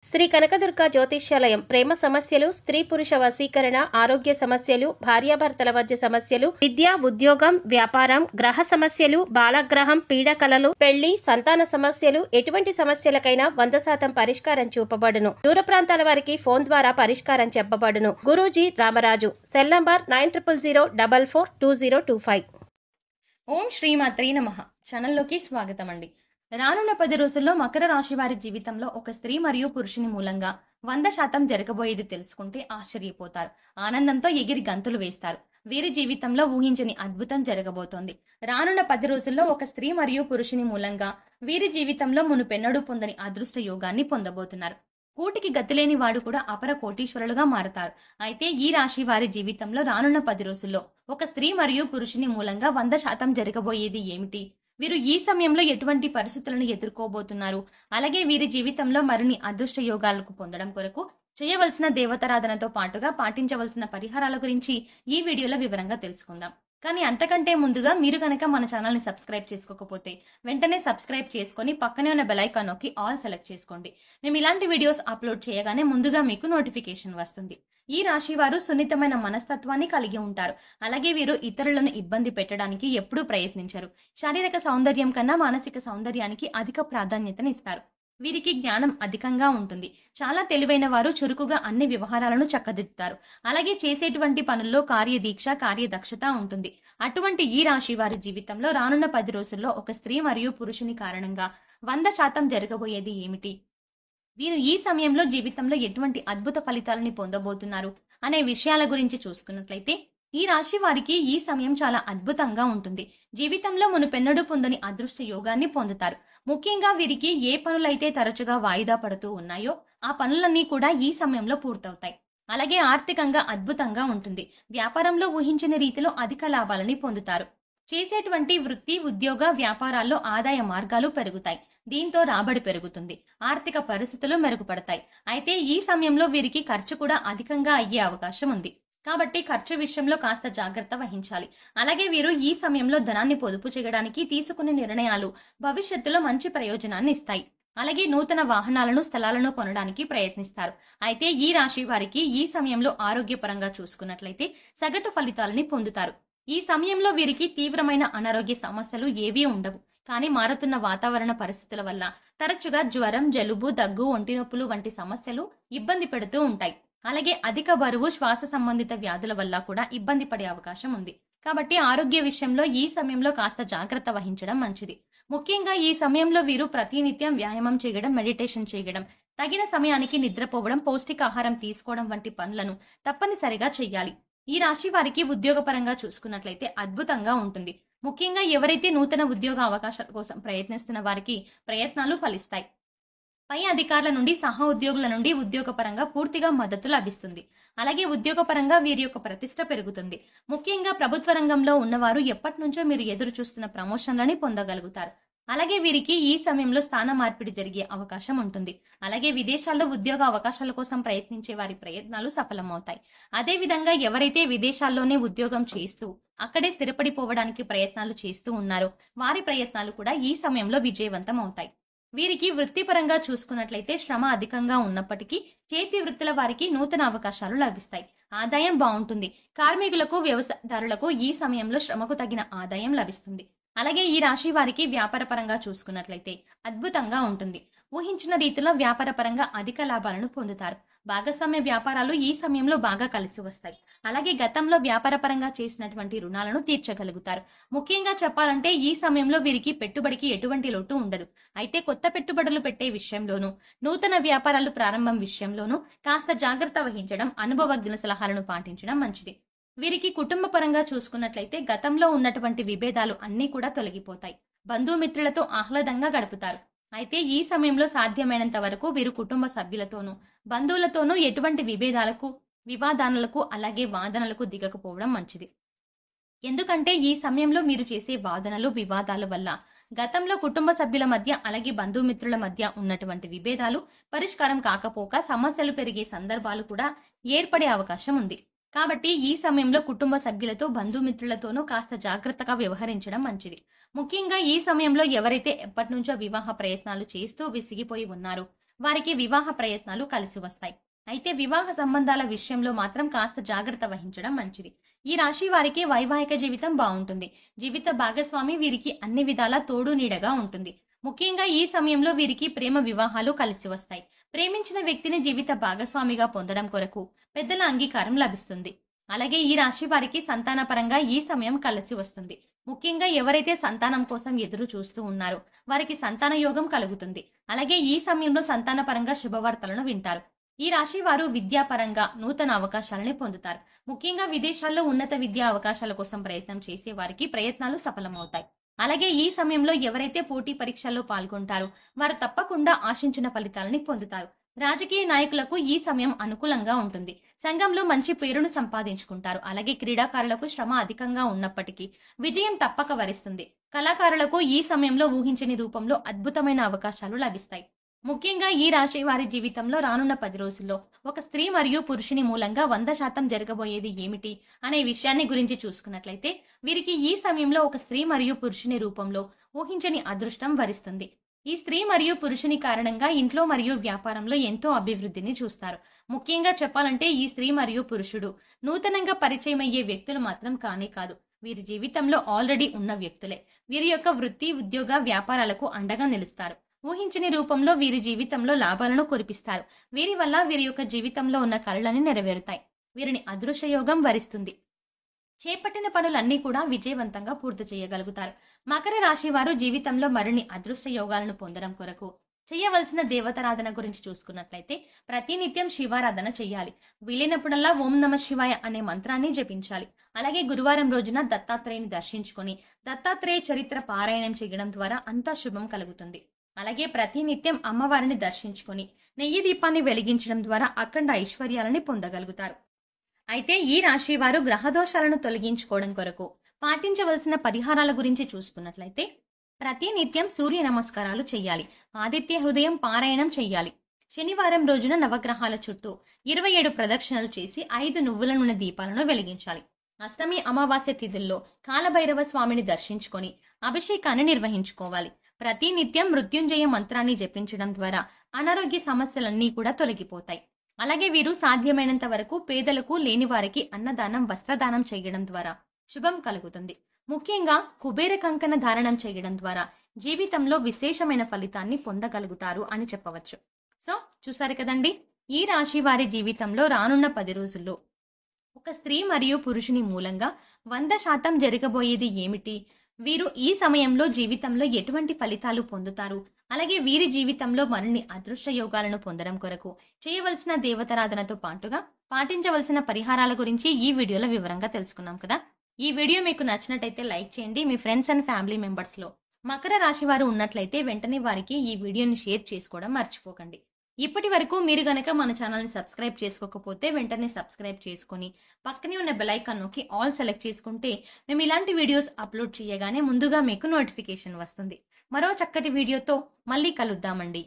శ్రీ కనకదుర్గ జ్యోతిష్యాలయం ప్రేమ సమస్యలు, స్త్రీ పురుష వశీకరణ, ఆరోగ్య సమస్యలు, భార్యాభర్తల మధ్య సమస్యలు, విద్య, ఉద్యోగం, వ్యాపారం, గ్రహ సమస్యలు, బాలగ్రహం, పీడకలలు, పెళ్లి, సంతాన సమస్యలు, ఎటువంటి సమస్యలకైనా 100% పరిష్కారం చూపబడును. దూర ప్రాంతాల వారికి ఫోన్ ద్వారా పరిష్కారం చెప్పబడును. గురూజీ రామరాజు. Cell number 9000442025. ఓం శ్రీమాత్రే నమః. ఛానల్లోకి స్వాగతం అండి. రానున్న 10 రోజుల్లో మకర రాశి వారి జీవితంలో ఒక స్త్రీ మరియు పురుషుని మూలంగా 100% జరగబోయేది తెలుసుకుంటే ఆశ్చర్యపోతారు. ఆనందంతో ఎగిరి గంతులు వేస్తారు. వీరి జీవితంలో ఊహించని అద్భుతం జరగబోతోంది. రానున్న 10 రోజుల్లో ఒక స్త్రీ మరియు పురుషుని మూలంగా వీరి జీవితంలో మునుపెన్నడూ పొందని అదృష్ట యోగాన్ని పొందబోతున్నారు. కూటికి గతిలేని వాడు కూడా అపర కోటీశ్వరులుగా మారతారు. అయితే ఈ రాశి వారి జీవితంలో రానున్న 10 రోజుల్లో ఒక స్త్రీ మరియు పురుషుని మూలంగా 100% జరగబోయేది ఏమిటి? వీరు ఈ సమయంలో ఎటువంటి పరిస్థితులను ఎదుర్కోబోతున్నారు? అలాగే వీరి జీవితంలో మరిన్ని అదృష్ట యోగాలకు పొందడం కొరకు చేయవలసిన దేవతారాధనతో పాటుగా పాటించవలసిన పరిహారాల గురించి ఈ వీడియోలో వివరంగా తెలుసుకుందాం. కానీ అంతకంటే ముందుగా మీరు కనుక మన ఛానల్ ని సబ్స్క్రైబ్ చేసుకోకపోతే వెంటనే సబ్స్క్రైబ్ చేసుకుని పక్కనే ఉన్న బెల్ ఐకాన్ నొక్కి ఆల్ సెలెక్ట్ చేసుకోండి. మేము ఇలాంటి వీడియోస్ అప్లోడ్ చేయగానే ముందుగా మీకు నోటిఫికేషన్ వస్తుంది. ఈ రాశి వారు సున్నితమైన మనస్తత్వాన్ని కలిగి ఉంటారు. అలాగే వీరు ఇతరులను ఇబ్బంది పెట్టడానికి ఎప్పుడూ ప్రయత్నించరు. శారీరక సౌందర్యం కన్నా మానసిక సౌందర్యానికి అధిక ప్రాధాన్యతనిస్తారు. వీరికి జ్ఞానం అధికంగా ఉంటుంది. చాలా తెలివైన వారు చురుకుగా అన్ని వ్యవహారాలను చక్కదిద్దుతారు. అలాగే చేసేటువంటి పనుల్లో కార్యదీక్ష, కార్యదక్షత ఉంటుంది. అటువంటి ఈ రాశి వారి జీవితంలో రానున్న 10 రోజుల్లో ఒక స్త్రీ మరియు పురుషుని కారణంగా 100% జరగబోయేది ఏమిటి? వీరు ఈ సమయంలో జీవితంలో ఎటువంటి అద్భుత ఫలితాలని పొందబోతున్నారు అనే విషయాల గురించి చూసుకున్నట్లయితే ఈ రాశి వారికి ఈ సమయం చాలా అద్భుతంగా ఉంటుంది. జీవితంలో మునుపెన్నడూ పొందని అదృష్ట యోగాన్ని పొందుతారు. ముఖ్యంగా వీరికి ఏ పనులైతే తరచుగా వాయిదా పడుతూ ఉన్నాయో ఆ పనులన్నీ కూడా ఈ సమయంలో పూర్తవుతాయి. అలాగే ఆర్థికంగా అద్భుతంగా ఉంటుంది. వ్యాపారంలో ఊహించని రీతిలో అధిక లాభాలని పొందుతారు. చేసేటువంటి వృత్తి, ఉద్యోగ, వ్యాపారాల్లో ఆదాయ మార్గాలు పెరుగుతాయి. దీంతో రాబడి పెరుగుతుంది. ఆర్థిక పరిస్థితులు మెరుగుపడతాయి. అయితే ఈ సమయంలో వీరికి ఖర్చు కూడా అధికంగా అయ్యే అవకాశం ఉంది. కాబట్టి ఖర్చు విషయంలో కాస్త జాగ్రత్త వహించాలి. అలాగే వీరు ఈ సమయంలో ధనాన్ని పొదుపు చేయడానికి తీసుకునే నిర్ణయాలు భవిష్యత్తులో మంచి ప్రయోజనాన్ని ఇస్తాయి. అలాగే నూతన వాహనాలను, స్థలాలను కొనడానికి ప్రయత్నిస్తారు. అయితే ఈ రాశి వారికి ఈ సమయంలో ఆరోగ్యపరంగా చూసుకున్నట్లయితే సగటు ఫలితాలని పొందుతారు. ఈ సమయంలో వీరికి తీవ్రమైన అనారోగ్య సమస్యలు ఏవీ ఉండవు. కానీ మారుతున్న వాతావరణ పరిస్థితుల వల్ల తరచుగా జ్వరం, జలుబు, దగ్గు, ఒంటి నొప్పులు వంటి సమస్యలు ఇబ్బంది పెడుతూ ఉంటాయి. అలాగే అధిక బరువు, శ్వాస సంబంధిత వ్యాధుల వల్ల కూడా ఇబ్బంది పడే అవకాశం ఉంది. కాబట్టి ఆరోగ్య విషయంలో ఈ సమయంలో కాస్త జాగ్రత్త వహించడం మంచిది. ముఖ్యంగా ఈ సమయంలో వీరు ప్రతినిత్యం వ్యాయామం చేయడం, మెడిటేషన్ చేయడం, తగిన సమయానికి నిద్రపోవడం, పౌష్టికాహారం తీసుకోవడం వంటి పనులను తప్పనిసరిగా చెయ్యాలి. ఈ రాశి వారికి ఉద్యోగపరంగా చూసుకున్నట్లయితే అద్భుతంగా ఉంటుంది. ముఖ్యంగా ఎవరైతే నూతన ఉద్యోగ అవకాశాల కోసం ప్రయత్నిస్తున్న వారికి ప్రయత్నాలు ఫలిస్తాయి. పై అధికారుల నుండి, సహ ఉద్యోగుల నుండి ఉద్యోగపరంగా పూర్తిగా మద్దతు లభిస్తుంది. అలాగే ఉద్యోగపరంగా వీరి యొక్క ప్రతిష్ట పెరుగుతుంది. ముఖ్యంగా ప్రభుత్వ రంగంలో ఉన్నవారు ఎప్పటి నుంచో మీరు ఎదురు చూస్తున్న ప్రమోషన్లని పొందగలుగుతారు. అలాగే వీరికి ఈ సమయంలో స్థాన మార్పిడి జరిగే అవకాశం ఉంటుంది. అలాగే విదేశాల్లో ఉద్యోగ అవకాశాల కోసం ప్రయత్నించే వారి ప్రయత్నాలు సఫలమవుతాయి. అదే విధంగా ఎవరైతే విదేశాల్లోనే ఉద్యోగం చేస్తూ అక్కడే స్థిరపడిపోవడానికి ప్రయత్నాలు చేస్తూ ఉన్నారో వారి ప్రయత్నాలు కూడా ఈ సమయంలో విజయవంతం అవుతాయి. వీరికి వృత్తిపరంగా చూసుకున్నట్లయితే శ్రమ అధికంగా ఉన్నప్పటికీ చేతి వృత్తుల వారికి నూతన అవకాశాలు లభిస్తాయి. ఆదాయం బాగుంటుంది. కార్మికులకు, వ్యవసాయదారులకు ఈ సమయంలో శ్రమకు తగిన ఆదాయం లభిస్తుంది. అలాగే ఈ రాశి వారికి వ్యాపార పరంగా చూసుకున్నట్లయితే అద్భుతంగా ఉంటుంది. ఊహించిన రీతిలో వ్యాపార పరంగా అధిక లాభాలను పొందుతారు. భాగస్వామ్య వ్యాపారాలు ఈ సమయంలో బాగా కలిసి వస్తాయి. అలాగే గతంలో వ్యాపార పరంగా చేసినటువంటి రుణాలను తీర్చగలుగుతారు. ముఖ్యంగా చెప్పాలంటే ఈ సమయంలో వీరికి పెట్టుబడికి ఎటువంటి లోటు ఉండదు. అయితే కొత్త పెట్టుబడులు పెట్టే విషయంలోనూ, నూతన వ్యాపారాలు ప్రారంభం విషయంలోనూ కాస్త జాగ్రత్త వహించడం, అనుభవజ్ఞుల సలహాలను పాటించడం మంచిది. వీరికి కుటుంబ పరంగా చూసుకున్నట్లయితే గతంలో ఉన్నటువంటి విభేదాలు అన్నీ కూడా తొలగిపోతాయి. బంధుమిత్రులతో ఆహ్లాదంగా గడుపుతారు. అయితే ఈ సమయంలో సాధ్యమైనంత వరకు వీరు కుటుంబ సభ్యులతోనూ, బంధువులతోనూ ఎటువంటి వివాదాలకు అలాగే వాదనలకు దిగకపోవడం మంచిది. ఎందుకంటే ఈ సమయంలో మీరు చేసే వాదనలు, వివాదాల వల్ల గతంలో కుటుంబ సభ్యుల మధ్య అలాగే బంధుమిత్రుల మధ్య ఉన్నటువంటి విభేదాలు పరిష్కారం కాకపోక సమస్యలు పెరిగే సందర్భాలు కూడా ఏర్పడే అవకాశం ఉంది. కాబట్టి ఈ సమయంలో కుటుంబ సభ్యులతో, బంధుమిత్రులతోనూ కాస్త జాగ్రత్తగా వ్యవహరించడం మంచిది. ముఖ్యంగా ఈ సమయంలో ఎవరైతే ఎప్పటి నుంచో వివాహ ప్రయత్నాలు చేస్తూ విసిగిపోయి ఉన్నారో వారికి వివాహ ప్రయత్నాలు కలిసి వస్తాయి. అయితే వివాహ సంబంధాల విషయంలో మాత్రం కాస్త జాగ్రత్త వహించడం మంచిది. ఈ రాశి వారికి వైవాహిక జీవితం బాగుంటుంది. జీవిత భాగస్వామి వీరికి అన్ని విధాలా తోడు నీడగా ఉంటుంది. ముఖ్యంగా ఈ సమయంలో వీరికి ప్రేమ వివాహాలు కలిసి వస్తాయి. ప్రేమించిన వ్యక్తిని జీవిత భాగస్వామిగా పొందడం కొరకు పెద్దల అంగీకారం లభిస్తుంది. అలాగే ఈ రాశి వారికి సంతానపరంగా ఈ సమయం కలిసి వస్తుంది. ముఖ్యంగా ఎవరైతే సంతానం కోసం ఎదురు చూస్తూ ఉన్నారో వారికి సంతాన యోగం కలుగుతుంది. అలాగే ఈ సమయంలో సంతానపరంగా శుభవార్తలను వింటారు. ఈ రాశి వారు విద్యాపరంగా నూతన అవకాశాలని పొందుతారు. ముఖ్యంగా విదేశాల్లో ఉన్నత విద్యా అవకాశాల కోసం ప్రయత్నం చేసే వారికి ప్రయత్నాలు సఫలమవుతాయి. అలాగే ఈ సమయంలో ఎవరైతే పోటీ పరీక్షల్లో పాల్గొంటారో వారు తప్పకుండా ఆశించిన ఫలితాలని పొందుతారు. రాజకీయ నాయకులకు ఈ సమయం అనుకూలంగా ఉంటుంది. సంఘంలో మంచి పేరును సంపాదించుకుంటారు. అలాగే క్రీడాకారులకు శ్రమ అధికంగా ఉన్నప్పటికీ విజయం తప్పక వరిస్తుంది. కళాకారులకు ఈ సమయంలో ఊహించని రూపంలో అద్భుతమైన అవకాశాలు లభిస్తాయి. ముఖ్యంగా ఈ రాశి వారి జీవితంలో రానున్న 10 రోజుల్లో ఒక స్త్రీ మరియు పురుషుని మూలంగా 100% జరగబోయేది ఏమిటి అనే విషయాన్ని గురించి చూసుకున్నట్లయితే వీరికి ఈ సమయంలో ఒక స్త్రీ మరియు పురుషుని రూపంలో ఊహించని అదృష్టం వరిస్తుంది. ఈ స్త్రీ మరియు పురుషుని కారణంగా ఇంట్లో మరియు వ్యాపారంలో ఎంతో అభివృద్ధిని చూస్తారు. ముఖ్యంగా చెప్పాలంటే ఈ స్త్రీ మరియు పురుషుడు నూతనంగా పరిచయం అయ్యే వ్యక్తులు మాత్రం కానే కాదు, వీరి జీవితంలో ఆల్రెడీ ఉన్న వ్యక్తులే. వీరి యొక్క వృత్తి, ఉద్యోగ, వ్యాపారాలకు అండగా నిలుస్తారు. ఊహించని రూపంలో వీరి జీవితంలో లాభాలను కురిపిస్తారు. వీరి వల్ల వీరి యొక్క జీవితంలో ఉన్న కలలని నెరవేరుతాయి. వీరిని అదృష్టయోగం వరిస్తుంది. చేపట్టిన పనులన్నీ కూడా విజయవంతంగా పూర్తి చేయగలుగుతారు. మకర రాశి వారు జీవితంలో మరిన్ని అదృష్ట యోగాలను పొందడం కొరకు చేయవలసిన దేవతారాధన గురించి చూసుకున్నట్లయితే ప్రతినిత్యం శివారాధన చేయాలి. వీలైనప్పుడల్లా ఓం నమ శివాయ అనే మంత్రాన్ని జపించాలి. అలాగే గురువారం రోజున దత్తాత్రేయుని దర్శించుకొని దత్తాత్రేయ చరిత్ర పారాయణం చేయడం ద్వారా అంతా శుభం కలుగుతుంది. అలాగే ప్రతినిత్యం అమ్మవారిని దర్శించుకొని నెయ్యి దీపాన్ని వెలిగించడం ద్వారా అఖండ ఐశ్వర్యాలని పొందగలుగుతారు. అయితే ఈ రాశి వారు గ్రహదోషాలను తొలగించుకోవడం కొరకు పాటించవలసిన పరిహారాల గురించి చూసుకున్నట్లయితే ప్రతినిత్యం సూర్య నమస్కారాలు చేయాలి. ఆదిత్య హృదయం పారాయణం చేయాలి. శనివారం రోజున నవగ్రహాల చుట్టూ 27 ప్రదక్షిణలు చేసి 5 నువ్వుల నూనె దీపాలను వెలిగించాలి. అష్టమి, అమావాస్య తిథుల్లో కాలభైరవ స్వామిని దర్శించుకొని అభిషేకాన్ని నిర్వహించుకోవాలి. ప్రతినిత్యం మృత్యుంజయ మంత్రాన్ని జపించడం ద్వారా అనారోగ్య సమస్యలన్నీ కూడా తొలగిపోతాయి. అలాగే వీరు సాధ్యమైనంత వరకు పేదలకు, లేని వారికి అన్నదానం, వస్త్రదానం చేయడం ద్వారా శుభం కలుగుతుంది. ముఖ్యంగా కుబేర కంకణ ధారణం చేయడం ద్వారా జీవితంలో విశేషమైన ఫలితాన్ని పొందగలుగుతారు అని చెప్పవచ్చు. సో చూసారు కదండి, ఈ రాశి వారి జీవితంలో రానున్న 10 రోజుల్లో ఒక స్త్రీ మరియు పురుషుని మూలంగా 100% జరగబోయేది ఏమిటి, వీరు ఈ సమయంలో జీవితంలో ఎటువంటి ఫలితాలు పొందుతారు, అలాగే వీరి జీవితంలో మరిన్ని అదృష్ట యోగాలను పొందడం కొరకు చేయవలసిన దేవతారాధనతో పాటుగా పాటించవలసిన పరిహారాల గురించి ఈ వీడియోలో వివరంగా తెలుసుకున్నాం కదా. ఈ వీడియో మీకు నచ్చినట్టయితే లైక్ చేయండి. మీ ఫ్రెండ్స్ అండ్ ఫ్యామిలీ మెంబర్స్ లో మకర రాశి వారు ఉన్నట్లయితే వెంటనే వారికి ఈ వీడియోని షేర్ చేసుకోవడం మర్చిపోకండి. ఇప్పటి వరకు మీరు గనక మన ఛానల్ని సబ్స్క్రైబ్ చేసుకోకపోతే వెంటనే సబ్స్క్రైబ్ చేసుకొని పక్కనే ఉన్న బెల్ ఐకాన్ నొక్కి ఆల్ సెలెక్ట్ చేసుకుంటే మేము ఇలాంటి వీడియోస్ అప్లోడ్ చేయగానే ముందుగా మీకు నోటిఫికేషన్ వస్తుంది. మరో చక్కటి వీడియోతో మళ్ళీ కలుద్దామండి.